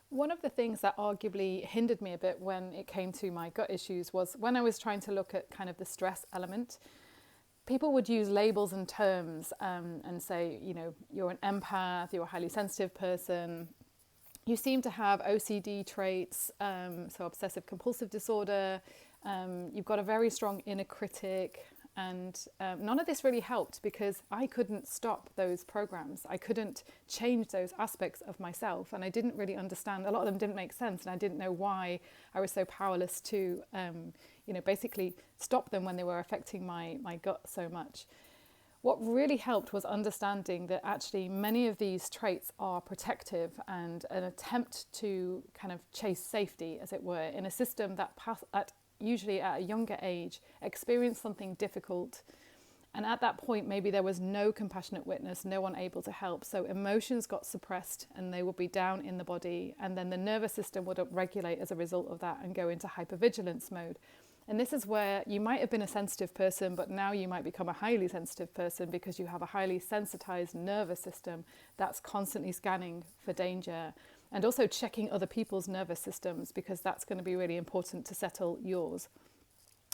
One of the things that arguably hindered me a bit when it came to my gut issues was when I was trying to look at kind of the stress element. People would use labels and terms and say, you're an empath, you're a highly sensitive person, you seem to have OCD traits, so obsessive compulsive disorder, you've got a very strong inner critic, and none of this really helped because I couldn't stop those programs. I couldn't change those aspects of myself, and I didn't really understand. A lot of them didn't make sense, and I didn't know why I was so powerless to, basically stop them when they were affecting my gut so much. What really helped was understanding that actually many of these traits are protective and an attempt to kind of chase safety, as it were, in a system that usually at a younger age experienced something difficult. And at that point, maybe there was no compassionate witness, no one able to help. So emotions got suppressed and they would be down in the body. And then the nervous system would upregulate as a result of that and go into hypervigilance mode. And this is where you might have been a sensitive person, but now you might become a highly sensitive person because you have a highly sensitized nervous system that's constantly scanning for danger and also checking other people's nervous systems because that's going to be really important to settle yours.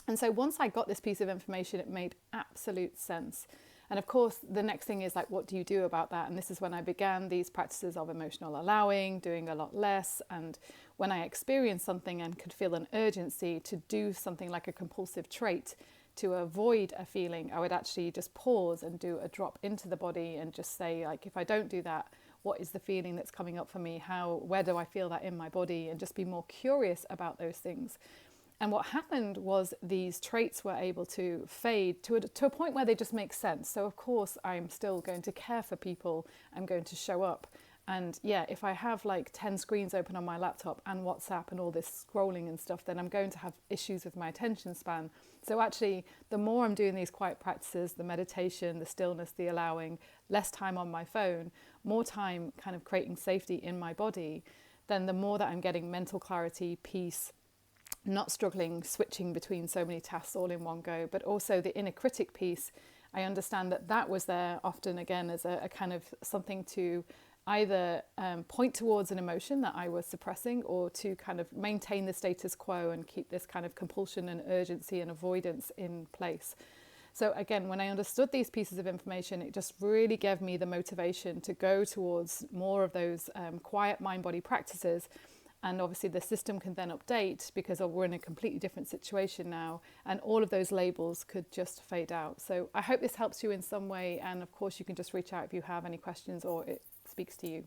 And so once I got this piece of information, it made absolute sense. And of course, the next thing is like, what do you do about that? And this is when I began these practices of emotional allowing, doing a lot less. And when I experienced something and could feel an urgency to do something like a compulsive trait to avoid a feeling, I would actually just pause and do a drop into the body and just say, like, if I don't do that, what is the feeling that's coming up for me? Where do I feel that in my body? And just be more curious about those things. And what happened was these traits were able to fade to a point where they just make sense. So of course, I'm still going to care for people. I'm going to show up. And yeah, if I have like 10 screens open on my laptop and WhatsApp and all this scrolling and stuff, then I'm going to have issues with my attention span. So actually, the more I'm doing these quiet practices, the meditation, the stillness, the allowing, less time on my phone, more time kind of creating safety in my body, then the more that I'm getting mental clarity, peace, not struggling, switching between so many tasks all in one go, but also the inner critic piece. I understand that was there often again as a kind of something to either point towards an emotion that I was suppressing or to kind of maintain the status quo and keep this kind of compulsion and urgency and avoidance in place. So again, when I understood these pieces of information, it just really gave me the motivation to go towards more of those quiet mind-body practices. And obviously the system can then update because we're in a completely different situation now, and all of those labels could just fade out. So I hope this helps you in some way, and of course you can just reach out if you have any questions or it speaks to you.